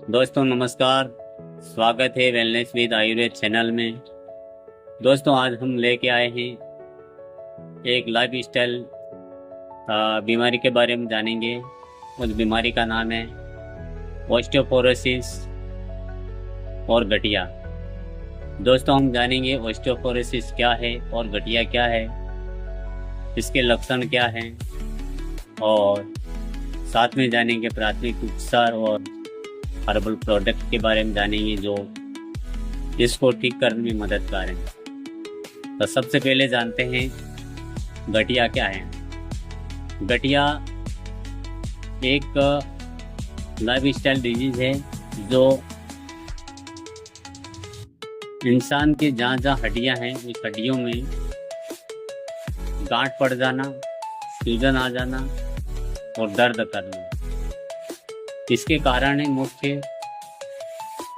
दोस्तों नमस्कार। स्वागत है वेलनेस विद आयुर्वेद चैनल में। दोस्तों आज हम लेके आए हैं एक लाइफ स्टाइल बीमारी के बारे में जानेंगे। उस बीमारी का नाम है ऑस्टियोपोरोसिस और गठिया। दोस्तों हम जानेंगे ऑस्टियोपोरोसिस क्या है और गठिया क्या है, इसके लक्षण क्या हैं और साथ में जानेंगे प्राथमिक उपचार और हर्बल प्रोडक्ट के बारे में जानेंगे जो इसको ठीक करने में मदद करें। तो सबसे पहले जानते हैं गठिया क्या है। गठिया एक लाइफ स्टाइल डिजीज है जो इंसान के जहाँ जहाँ हड्डियाँ हैं उस हड्डियों में गांठ पड़ जाना, सूजन आ जाना और दर्द करना। इसके कारण है मुख्य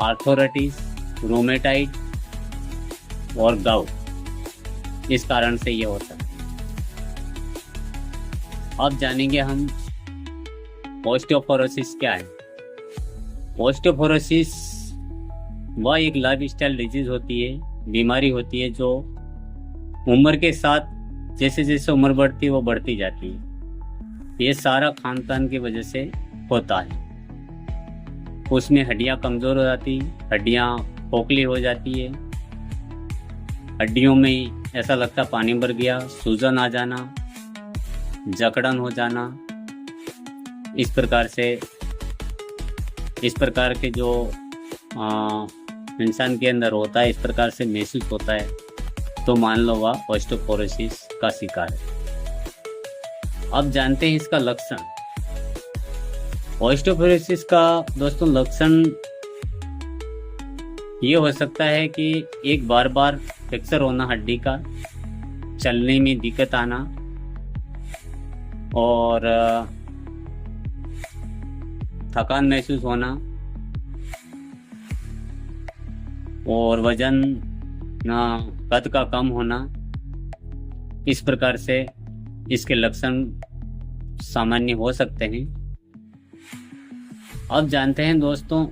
आर्थराइटिस, रोमेटाइड और गाउट। इस कारण से ये होता है। अब जानेंगे हम ऑस्टियोपोरोसिस क्या है। ऑस्टियोपोरोसिस वह एक लाइफ स्टाइल डिजीज होती है, बीमारी होती है जो उम्र के साथ जैसे जैसे उम्र बढ़ती है वो बढ़ती जाती है। ये सारा खानपान की वजह से होता है। उसमें हड्डियां कमज़ोर हो जाती, हड्डियां खोखली हो जाती है, हड्डियों में ऐसा लगता पानी भर गया, सूजन आ जाना, जकड़न हो जाना। इस प्रकार के जो इंसान के अंदर होता है, इस प्रकार से महसूस होता है तो मान लो वह ऑस्टियोपोरोसिस का शिकार है। अब जानते हैं इसका लक्षण। ऑस्टियोपोरोसिस का दोस्तों लक्षण ये हो सकता है कि एक बार फ्रैक्चर होना हड्डी का, चलने में दिक्कत आना और थकान महसूस होना और वजन कद का कम होना। इस प्रकार से इसके लक्षण सामान्य हो सकते हैं। अब जानते हैं दोस्तों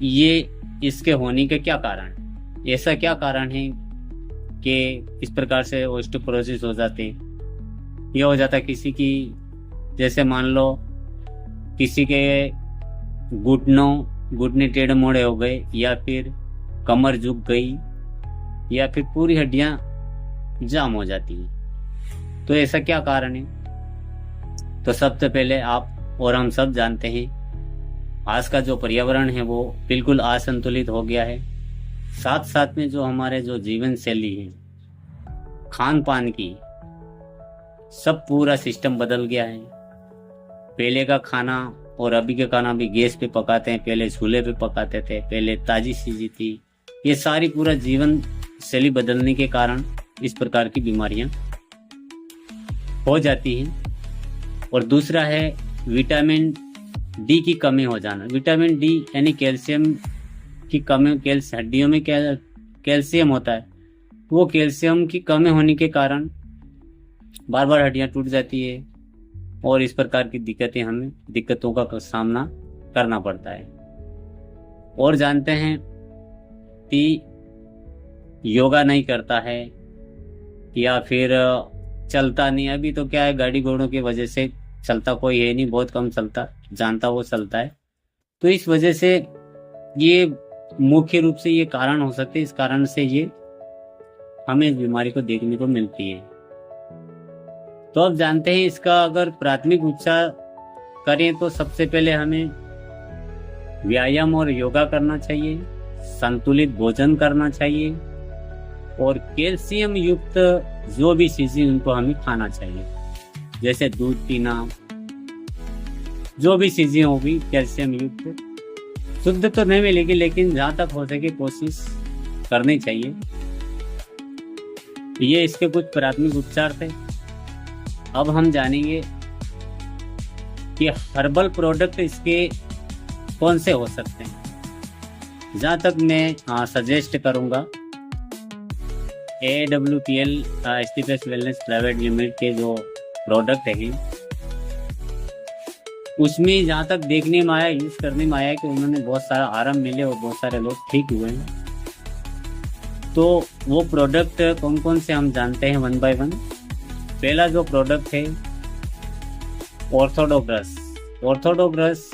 ये इसके होने के क्या कारण, ऐसा क्या कारण है कि इस प्रकार से ऑस्टियोपोरोसिस हो जाते हैं। यह हो जाता है किसी की, जैसे मान लो किसी के घुटने टेढ़े मोड़े हो गए या फिर कमर झुक गई या फिर पूरी हड्डियां जाम हो जाती हैं। तो ऐसा क्या कारण है? तो सबसे पहले आप और हम सब जानते हैं आज का जो पर्यावरण है वो बिल्कुल असंतुलित हो गया है। साथ साथ में जो हमारे जो जीवन शैली है, खान पान की, सब पूरा सिस्टम बदल गया है। पहले का खाना और अभी का खाना भी गैस पे पकाते हैं, पहले चूल्हे पे पकाते थे, पहले ताजी चीजें थी। ये सारी पूरा जीवन शैली बदलने के कारण इस प्रकार की बीमारियां हो जाती हैं। और दूसरा है विटामिन डी की कमी हो जाना। विटामिन डी यानी कैल्शियम की कमी। हड्डियों में कैल्शियम होता है, वो कैल्शियम की कमी होने के कारण बार बार हड्डियां टूट जाती है और इस प्रकार की दिक्कतों का सामना करना पड़ता है। और जानते हैं कि योगा नहीं करता है या फिर चलता नहीं। अभी तो क्या है, गाड़ी घोड़ों की वजह से चलता कोई है नहीं, बहुत कम चलता, जानता वो चलता है। तो इस वजह से ये मुख्य रूप से ये कारण हो सकते हैं। इस कारण से ये हमें इस बीमारी को देखने को मिलती है। तो अब जानते हैं इसका अगर प्राथमिक उपचार करें तो सबसे पहले हमें व्यायाम और योगा करना चाहिए, संतुलित भोजन करना चाहिए और कैल्शियम युक्त जो भी चीजें उनको हमें खाना चाहिए, जैसे दूध पीना, जो भी चीजें होगी कैल्शियम युक्त। शुद्ध तो नहीं मिलेगी लेकिन जहां तक हो सके कोशिश करनी चाहिए। ये इसके कुछ प्राथमिक उपचार थे। अब हम जानेंगे कि हर्बल प्रोडक्ट इसके कौन से हो सकते हैं। जहां तक मैं सजेस्ट करूंगा, AWPL स्टीपेस वेलनेस प्राइवेट लिमिटेड के जो प्रोडक्ट हैं उसमें जहाँ तक देखने में आया, यूज करने में आया कि उन्होंने बहुत सारा आराम मिले और बहुत सारे लोग ठीक हुए हैं। तो वो प्रोडक्ट कौन कौन से हम जानते हैं वन बाय वन। पहला जो प्रोडक्ट है ऑर्थोडो ब्रश। ऑर्थोडो ब्रश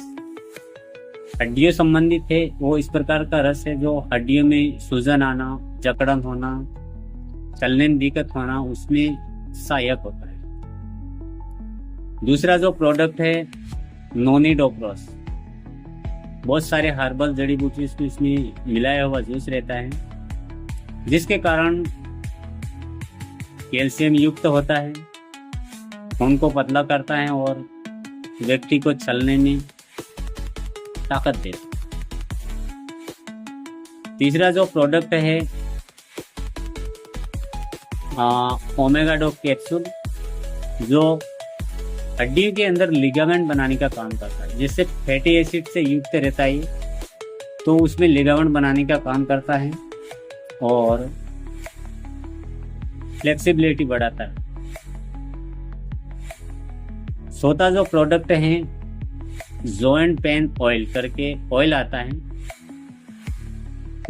हड्डियों संबंधित है। वो इस प्रकार का रस है जो हड्डियों में सूजन आना, जकड़न होना, चलने में दिक्कत होना, उसमें सहायक होता है। दूसरा जो प्रोडक्ट है नोनिडोप्रोस। बहुत सारे हर्बल जड़ी बूटी इसमें मिलाया हुआ जूस रहता है, जिसके कारण कैल्शियम युक्त होता है, खून को पतला करता है और व्यक्ति को चलने में ताकत देता है। तीसरा जो प्रोडक्ट है ओमेगा डॉ कैप्सूल, जो हड्डियों के अंदर लिगामेंट बनाने का काम करता है। जिससे फैटी एसिड से युक्त रहता है, तो उसमें लिगामेंट बनाने का काम करता है और फ्लेक्सिबिलिटी बढ़ाता है। चौथा जो प्रोडक्ट है जॉइंट पेन ऑयल करके ऑयल आता है।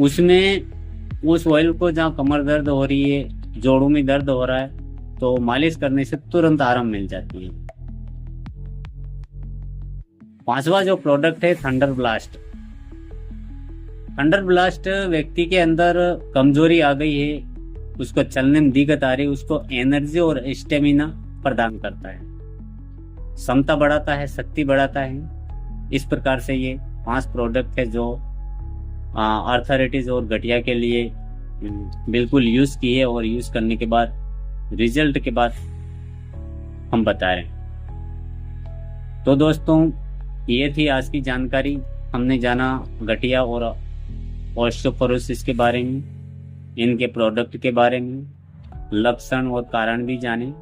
उसमें उस ऑयल को जहाँ कमर दर्द हो रही है, जोड़ों में दर्द हो रहा है, तो मालिश करने से तुरंत आराम मिल जाती है। पांचवा जो प्रोडक्ट है थंडर ब्लास्ट। थंडर ब्लास्ट व्यक्ति के अंदर कमजोरी आ गई है, उसको चलने में दिक्कत आ रही है, उसको एनर्जी और स्टेमिना प्रदान करता है, क्षमता बढ़ाता है, शक्ति बढ़ाता है। इस प्रकार से ये 5 प्रोडक्ट है जो आर्थराइटिस और गठिया के लिए बिल्कुल यूज किए और यूज करने के बाद रिजल्ट के बाद हम बता रहे हैं। तो दोस्तों ये थी आज की जानकारी। हमने जाना गठिया और ऑस्टियोपोरोसिस के बारे में, इनके प्रोडक्ट के बारे में, लक्षण और कारण भी जाने।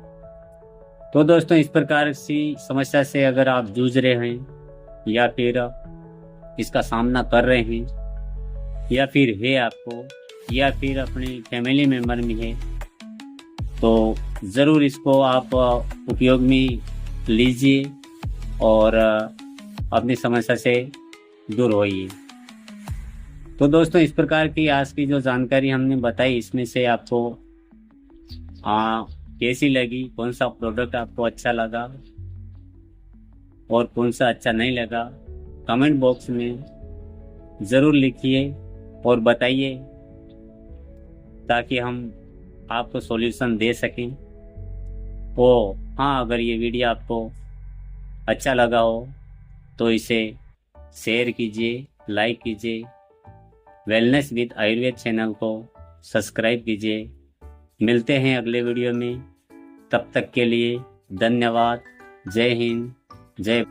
तो दोस्तों इस प्रकार की समस्या से अगर आप जूझ रहे हैं या फिर इसका सामना कर रहे हैं या फिर है आपको या फिर अपने फैमिली मेम्बर में है, तो ज़रूर इसको आप उपयोग में लीजिए और अपनी समस्या से दूर होइए। तो दोस्तों इस प्रकार की आज की जो जानकारी हमने बताई, इसमें से आपको कैसी लगी, कौन सा प्रोडक्ट आपको अच्छा लगा और कौन सा अच्छा नहीं लगा, कमेंट बॉक्स में ज़रूर लिखिए और बताइए, ताकि हम आपको सॉल्यूशन दे सकें। ओ हाँ, अगर ये वीडियो आपको अच्छा लगा हो तो इसे शेयर कीजिए, लाइक कीजिए, वेलनेस विद आयुर्वेद चैनल को सब्सक्राइब कीजिए। मिलते हैं अगले वीडियो में, तब तक के लिए धन्यवाद। जय हिंद, जय